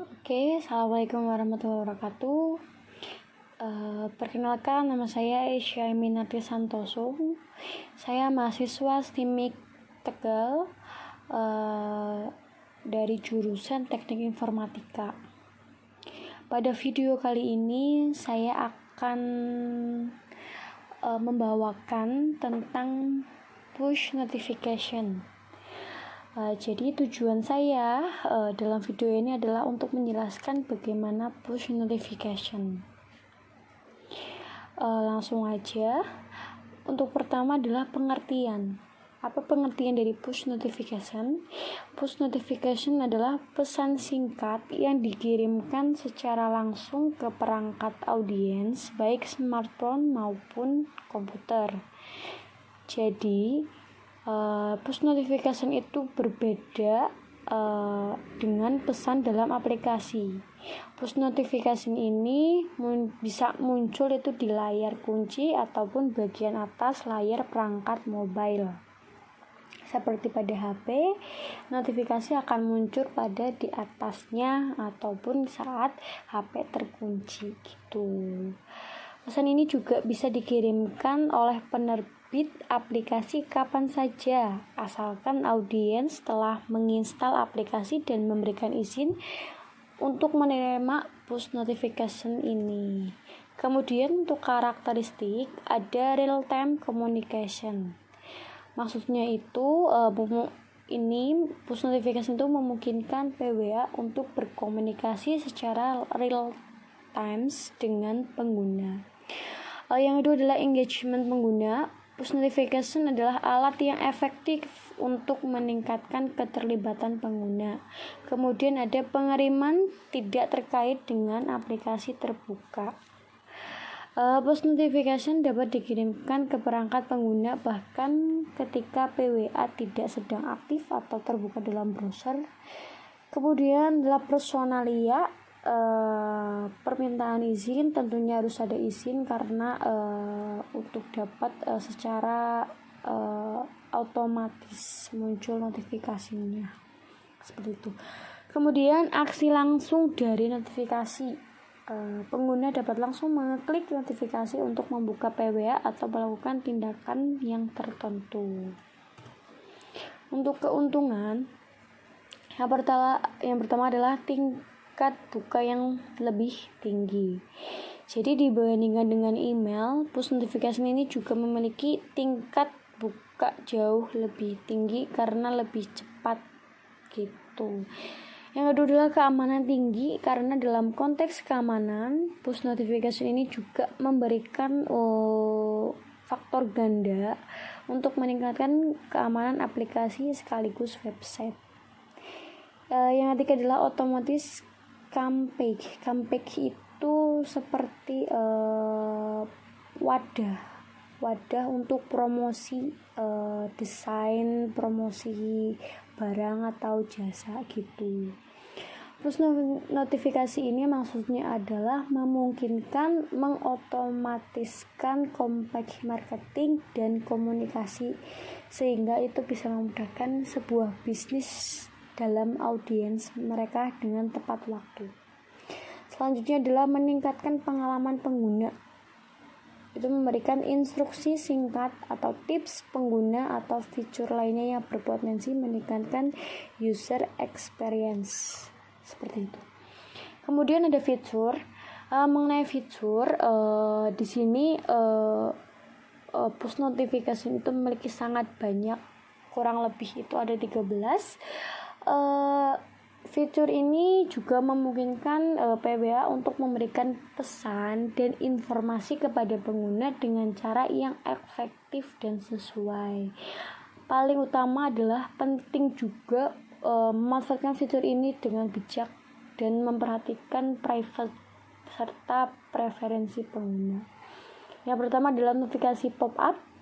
Oke, assalamualaikum warahmatullahi wabarakatuh. Perkenalkan, nama saya Esya Minati Santoso. Saya mahasiswa STIMIK Tegal dari jurusan Teknik Informatika. Pada video kali ini saya akan membawakan tentang push notification. Jadi tujuan saya dalam video ini adalah untuk menjelaskan bagaimana push notification. Langsung aja. Untuk pertama adalah pengertian. Apa pengertian dari push notification? Push notification adalah pesan singkat yang dikirimkan secara langsung ke perangkat audiens, baik smartphone maupun komputer. Jadi push notification itu berbeda dengan pesan dalam aplikasi. Push notification ini bisa muncul itu di layar kunci ataupun bagian atas layar perangkat mobile. Seperti pada HP, notifikasi akan muncul pada di atasnya ataupun saat HP terkunci gitu. Pesan ini juga bisa dikirimkan oleh penerbit aplikasi kapan saja, asalkan audiens telah menginstal aplikasi dan memberikan izin untuk menerima push notification ini. Kemudian untuk karakteristik ada real time communication. Maksudnya itu push notification itu memungkinkan PWA untuk berkomunikasi secara real times dengan pengguna. Yang kedua adalah engagement pengguna. Push notification adalah alat yang efektif untuk meningkatkan keterlibatan pengguna. Kemudian ada pengiriman tidak terkait dengan aplikasi terbuka. Push notification dapat dikirimkan ke perangkat pengguna bahkan ketika PWA tidak sedang aktif atau terbuka dalam browser. Kemudian adalah personalia. Permintaan izin tentunya harus ada izin karena untuk dapat secara otomatis muncul notifikasinya seperti itu. Kemudian aksi langsung dari notifikasi, pengguna dapat langsung mengeklik notifikasi untuk membuka PWA atau melakukan tindakan yang tertentu. Untuk keuntungan, yang pertama adalah tingkat buka yang lebih tinggi. Jadi dibandingkan dengan email, push notification ini juga memiliki tingkat buka jauh lebih tinggi karena lebih cepat gitu. Yang kedua adalah keamanan tinggi, karena dalam konteks keamanan, push notification ini juga memberikan faktor ganda untuk meningkatkan keamanan aplikasi sekaligus website. Yang ketiga adalah otomatis campaign itu seperti wadah untuk promosi desain, promosi barang atau jasa gitu. Terus notifikasi ini maksudnya adalah memungkinkan mengotomatiskan campaign marketing dan komunikasi sehingga itu bisa memudahkan sebuah bisnis dalam audiens mereka dengan tepat waktu. Selanjutnya adalah meningkatkan pengalaman pengguna. Itu memberikan instruksi singkat atau tips pengguna atau fitur lainnya yang berpotensi meningkatkan user experience. Seperti itu. Kemudian ada fitur. Mengenai fitur, di sini push notification itu memiliki sangat banyak, kurang lebih itu ada 13. Fitur ini juga memungkinkan PWA untuk memberikan pesan dan informasi kepada pengguna dengan cara yang efektif dan sesuai. Paling utama adalah penting juga memanfaatkan fitur ini dengan bijak dan memperhatikan private serta preferensi pengguna. Yang pertama adalah notifikasi pop-up.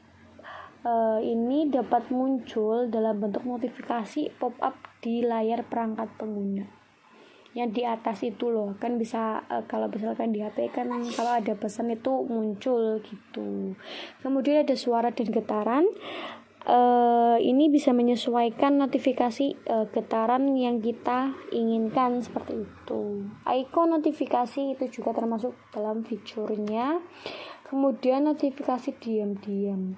Ini dapat muncul dalam bentuk notifikasi pop-up di layar perangkat pengguna. Yang di atas itu loh, kan bisa kalau misalkan di HP kan kalau ada pesan itu muncul gitu. Kemudian ada suara dan getaran. ini bisa menyesuaikan notifikasi getaran yang kita inginkan seperti itu. Icon notifikasi itu juga termasuk dalam fiturnya. Kemudian notifikasi diam-diam.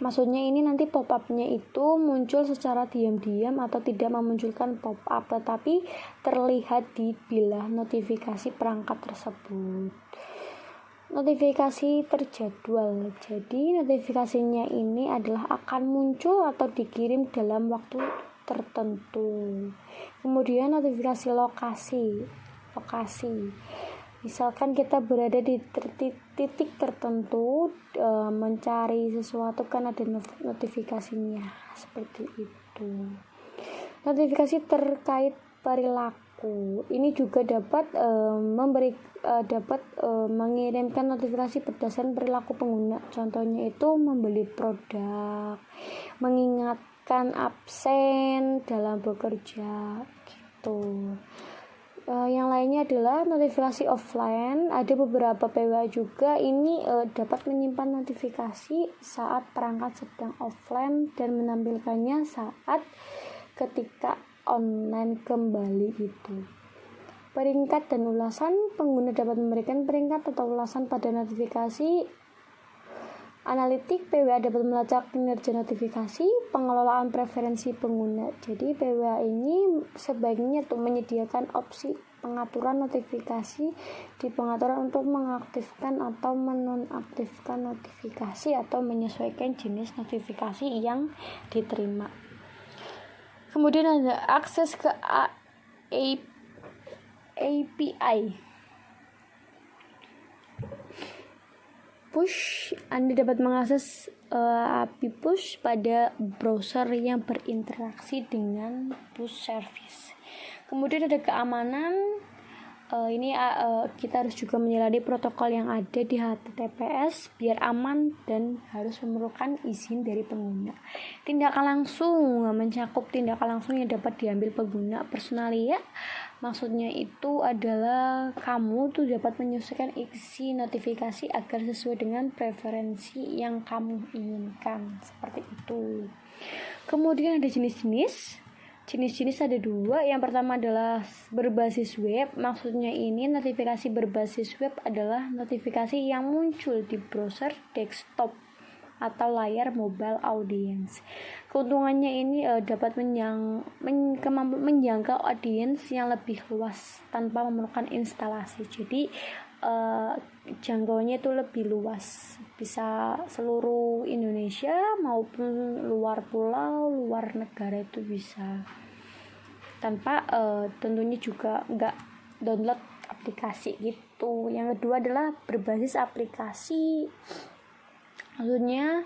Maksudnya ini nanti pop-up-nya itu muncul secara diam-diam atau tidak memunculkan pop-up, tetapi terlihat di bilah notifikasi perangkat tersebut. Notifikasi terjadwal. Jadi notifikasinya ini adalah akan muncul atau dikirim dalam waktu tertentu. Kemudian notifikasi lokasi. Misalkan kita berada di titik tertentu, mencari sesuatu kan ada notifikasinya seperti itu. Notifikasi terkait perilaku ini juga dapat mengirimkan notifikasi berdasarkan perilaku pengguna. Contohnya itu membeli produk, mengingatkan absen dalam bekerja gitu. Yang lainnya adalah notifikasi offline. Ada beberapa PWA juga ini dapat menyimpan notifikasi saat perangkat sedang offline dan menampilkannya saat ketika online kembali gitu. Peringkat dan ulasan. Pengguna dapat memberikan peringkat atau ulasan pada notifikasi. Analitik. PWA dapat melacak kinerja notifikasi. Pengelolaan preferensi pengguna. Jadi PWA ini sebaiknya untuk menyediakan opsi pengaturan notifikasi di pengaturan untuk mengaktifkan atau menonaktifkan notifikasi atau menyesuaikan jenis notifikasi yang diterima. Kemudian ada akses ke API. Push, Anda dapat mengakses API push pada browser yang berinteraksi dengan push service. Kemudian ada keamanan. Ini kita harus juga menyelidiki protokol yang ada di HTTPS biar aman dan harus memerlukan izin dari pengguna. Tindakan langsung mencakup tindakan langsung yang dapat diambil pengguna personalia. Maksudnya itu adalah kamu tuh dapat menyesuaikan isi notifikasi agar sesuai dengan preferensi yang kamu inginkan seperti itu. Kemudian ada jenis-jenis ada dua. Yang pertama adalah berbasis web. Maksudnya ini notifikasi berbasis web adalah notifikasi yang muncul di browser desktop atau layar mobile audience. Keuntungannya ini dapat menjangkau audiens yang lebih luas tanpa memerlukan instalasi. Jadi jangkauannya itu lebih luas, bisa seluruh Indonesia maupun luar pulau, luar negara itu bisa. Tanpa tentunya juga enggak download aplikasi gitu. Yang kedua adalah berbasis aplikasi. Maksudnya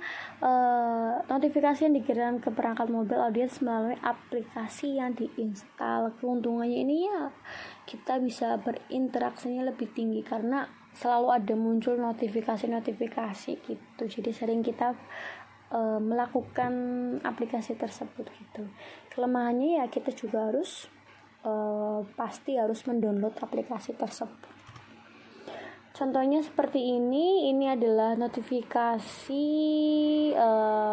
notifikasi yang dikirimkan ke perangkat mobile audience melalui aplikasi yang diinstal. Keuntungannya ini ya kita bisa berinteraksinya lebih tinggi karena selalu ada muncul notifikasi gitu. Jadi sering kita melakukan aplikasi tersebut gitu. Kelemahannya ya kita juga harus pasti harus mendownload aplikasi tersebut. Contohnya seperti ini adalah notifikasi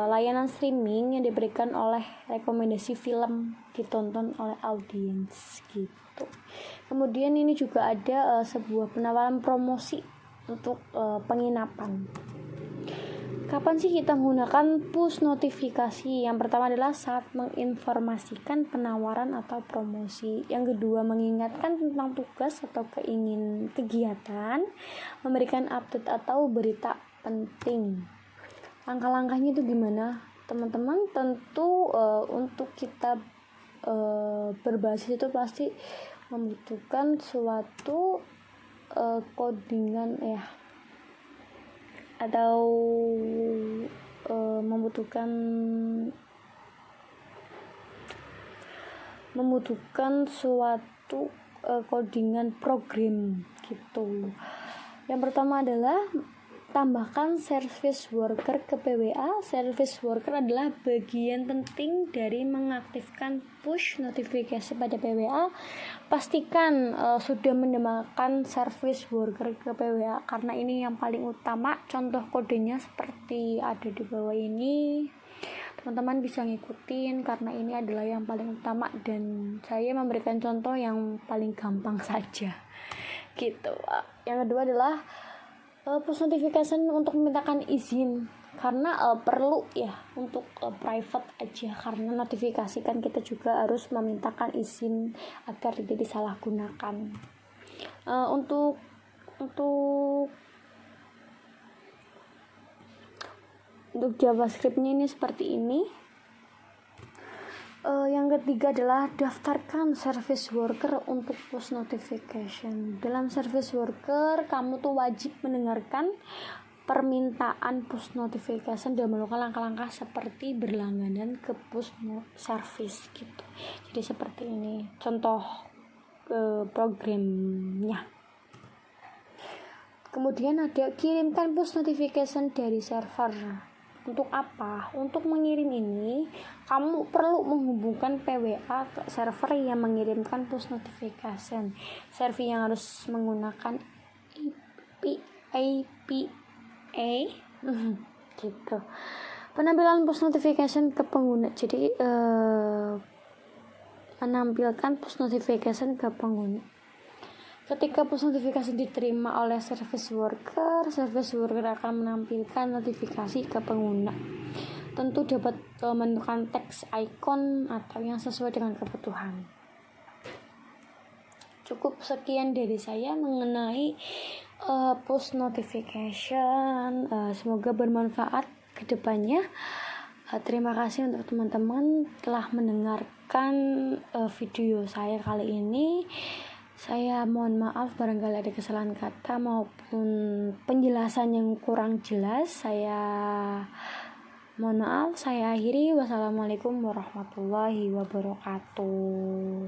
layanan streaming yang diberikan oleh rekomendasi film ditonton oleh audiens gitu. Kemudian ini juga ada sebuah penawaran promosi untuk penginapan. Kapan sih kita menggunakan push notifikasi? Yang pertama adalah saat menginformasikan penawaran atau promosi. Yang kedua mengingatkan tentang tugas atau kegiatan, memberikan update atau berita penting. Langkah-langkahnya itu gimana? Teman-teman tentu untuk kita berbasis itu pasti membutuhkan suatu codingan atau membutuhkan suatu codingan program gitu. Yang pertama adalah tambahkan service worker ke PWA. Service worker adalah bagian penting dari mengaktifkan push notifikasi pada PWA. Pastikan sudah menambahkan service worker ke PWA karena ini yang paling utama. Contoh kodenya seperti ada di bawah ini. teman-teman bisa ngikutin karena ini adalah yang paling utama dan saya memberikan contoh yang paling gampang saja gitu. Yang kedua adalah push notification untuk memintakan izin, karena perlu ya untuk private aja, karena notifikasi kan kita juga harus memintakan izin agar tidak disalahgunakan. Untuk JavaScript-nya ini seperti ini. Yang ketiga adalah daftarkan service worker untuk push notification. Dalam service worker kamu tuh wajib mendengarkan permintaan push notification dan melakukan langkah-langkah seperti berlangganan ke push service gitu. Jadi seperti ini contoh programnya. Kemudian ada kirimkan push notification dari server. Untuk apa? Untuk mengirim ini kamu perlu menghubungkan PWA ke server yang mengirimkan push notification. Server yang harus menggunakan APA gitu. Penampilan push notification ke pengguna. Jadi menampilkan push notification ke pengguna. Ketika push notification diterima oleh service worker akan menampilkan notifikasi ke pengguna. Tentu dapat menentukan teks icon atau yang sesuai dengan kebutuhan. Cukup sekian dari saya mengenai push notification. Semoga bermanfaat ke depannya. Terima kasih untuk teman-teman telah mendengarkan video saya kali ini. Saya mohon maaf barangkali ada kesalahan kata maupun penjelasan yang kurang jelas. Saya mohon maaf. Saya akhiri. Wassalamualaikum warahmatullahi wabarakatuh.